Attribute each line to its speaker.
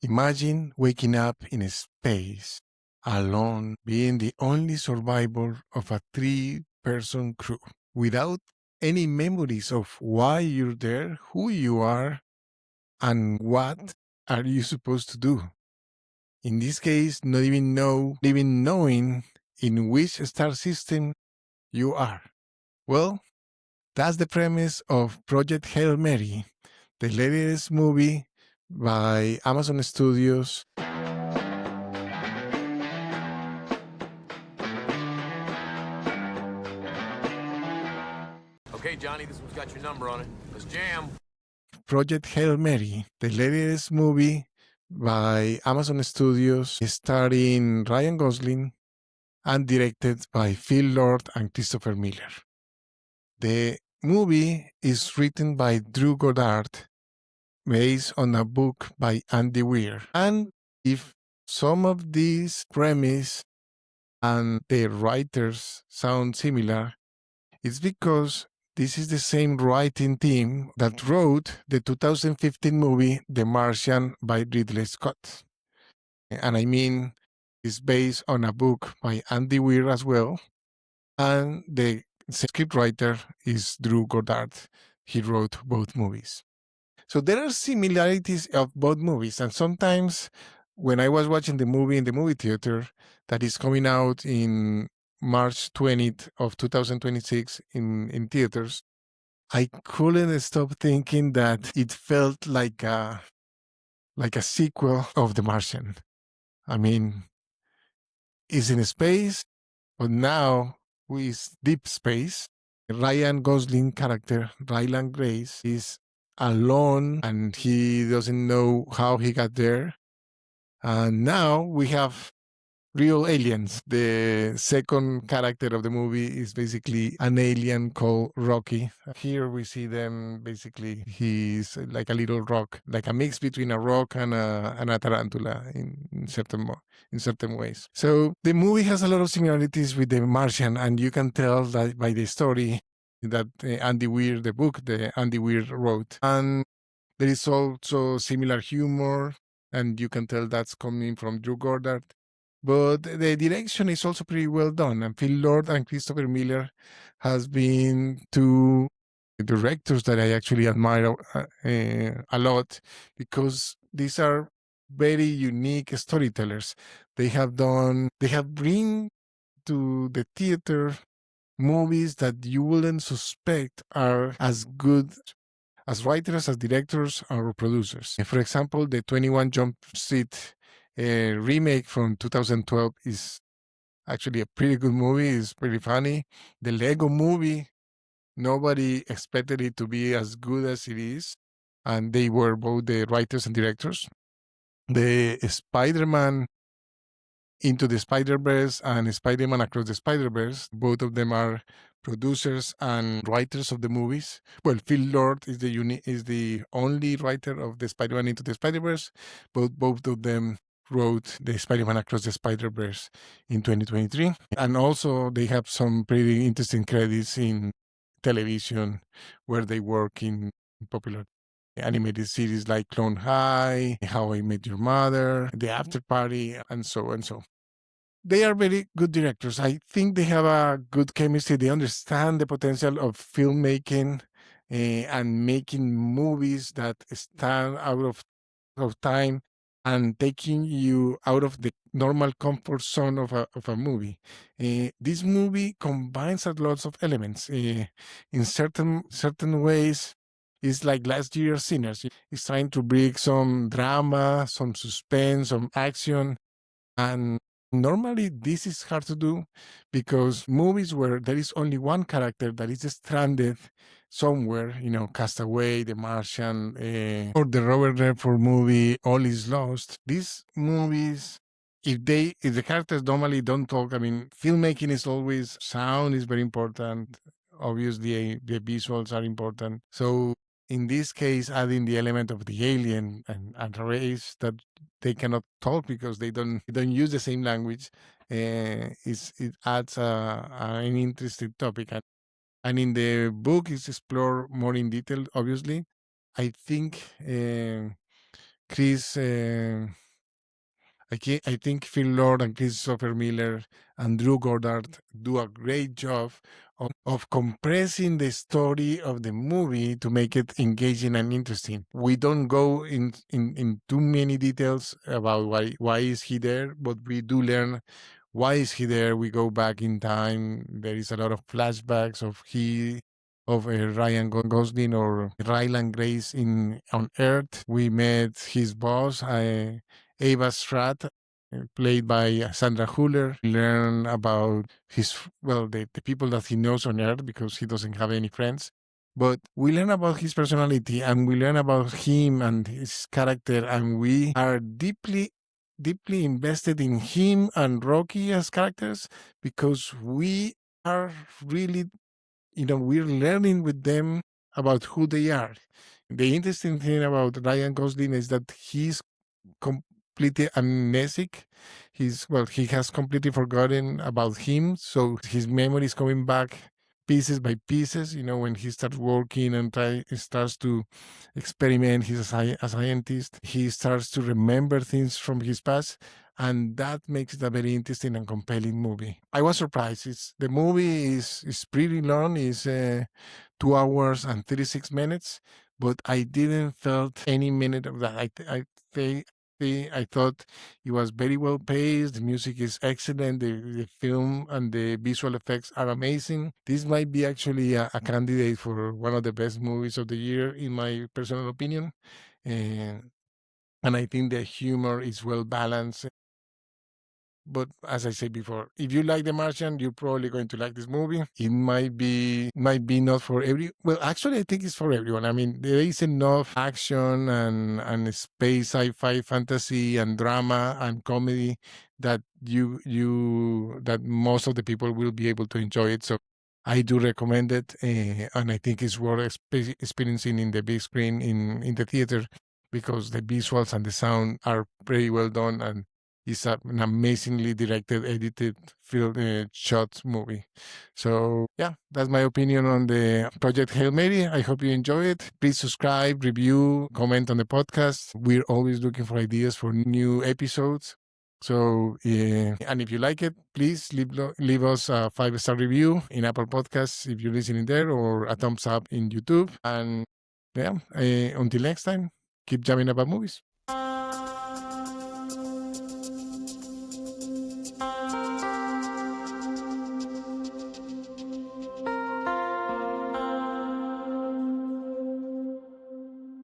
Speaker 1: Imagine waking up in space, alone, being the only survivor of a three-person crew, without any memories of why you're there, who you are, and what are you supposed to do. In this case, not even knowing in which star system you are. Well, that's the premise of Project Hail Mary, the latest movie by Amazon Studios.
Speaker 2: Okay, Johnny, this one's got your number on it. Let's jam.
Speaker 1: Project Hail Mary, the latest movie by Amazon Studios, starring Ryan Gosling and directed by Phil Lord and Christopher Miller. The movie is written by Drew Goddard, based on a book by Andy Weir. And if some of these premise and the writers sound similar, it's because this is the same writing team that wrote the 2015 movie The Martian by Ridley Scott. And I mean, it's based on a book by Andy Weir as well. And the scriptwriter is Drew Goddard. He wrote both movies. So there are similarities of both movies. And sometimes when I was watching the movie in the movie theater that is coming out in March 20th of 2026 in theaters, I couldn't stop thinking that it felt like a sequel of The Martian. I mean, it's in space, but now with deep space. Ryan Gosling character, Rylan Grace, is alone and he doesn't know how he got there. And now we have real aliens. The second character of the movie is basically an alien called Rocky. Here we see them basically, he's like a little rock, like a mix between a rock and a tarantula in certain ways. So the movie has a lot of similarities with The Martian, and you can tell that by the story that Andy Weir, the book that Andy Weir wrote. And there is also similar humor, and you can tell that's coming from Drew Goddard. But the direction is also pretty well done. And Phil Lord and Christopher Miller has been two directors that I actually admire a lot, because these are very unique storytellers. They have bring to the theater movies that you wouldn't suspect are as good as writers, as directors, or producers. For example, the 21 Jump Street remake from 2012 is actually a pretty good movie. It's pretty funny. The Lego movie, nobody expected it to be as good as it is, and they were both the writers and directors. The Spider-Man Into the Spider-Verse and Spider-Man Across the Spider-Verse, both of them are producers and writers of the movies. Well, Phil Lord is the only writer of the Spider-Man Into the Spider-Verse, but both of them wrote the Spider-Man Across the Spider-Verse in 2023. And also they have some pretty interesting credits in television where they work in popular animated series like Clone High, How I Met Your Mother, The After Party, and so and so. They are very good directors. I think they have a good chemistry. They understand the potential of filmmaking and making movies that stand out of time and taking you out of the normal comfort zone of a movie. This movie combines a lots of elements. In certain ways, it's like last year's Sinners. It's trying to bring some drama, some suspense, some action, and normally this is hard to do because movies where there is only one character that is stranded somewhere, Castaway, The Martian, or the Robert Redford movie, All Is Lost. These movies, if the characters normally don't talk, I mean, filmmaking is always, sound is very important. Obviously, the visuals are important. So in this case, adding the element of the alien and a race that they cannot talk because they don't use the same language, it adds an interesting topic. And in the book, it's explored more in detail, obviously. I think Chris, I think Phil Lord and Christopher Miller and Drew Goddard do a great job of compressing the story of the movie to make it engaging and interesting. We don't go in too many details about why is he there, but we do learn why is he there. We go back in time. There is a lot of flashbacks of Ryan Gosling or Rylan Grace on Earth. We met his boss, Ava Stratt, played by Sandra Huller. Learn about the people that he knows on Earth because he doesn't have any friends. But we learn about his personality and we learn about him and his character, and we are deeply invested in him and Rocky as characters because we are really, we're learning with them about who they are. The interesting thing about Ryan Gosling is that he's completely amnesic. He has completely forgotten about him, so his memory is coming back pieces by pieces. When he starts working and starts to experiment, he's a scientist. He starts to remember things from his past, and that makes it a very interesting and compelling movie. I was surprised. The movie is pretty long. It's 2 hours and 36 minutes, but I didn't felt any minute of that. I thought it was very well paced. The music is excellent. The film and the visual effects are amazing. This might be actually a candidate for one of the best movies of the year, in my personal opinion. And I think the humor is well balanced. But as I said before, if you like The Martian, you're probably going to like this movie. It might be not for well, actually, I think it's for everyone. I mean, there is enough action and space, sci-fi, fantasy, and drama and comedy that that most of the people will be able to enjoy it. So I do recommend it, and I think it's worth experiencing in the big screen in the theater because the visuals and the sound are pretty well done, and it's an amazingly directed, edited, film shot movie. So yeah, that's my opinion on the Project Hail Mary. I hope you enjoy it. Please subscribe, review, comment on the podcast. We're always looking for ideas for new episodes. So, and if you like it, please leave us a 5-star review in Apple Podcasts if you're listening there, or a thumbs up in YouTube. And yeah, until next time, keep jamming about movies.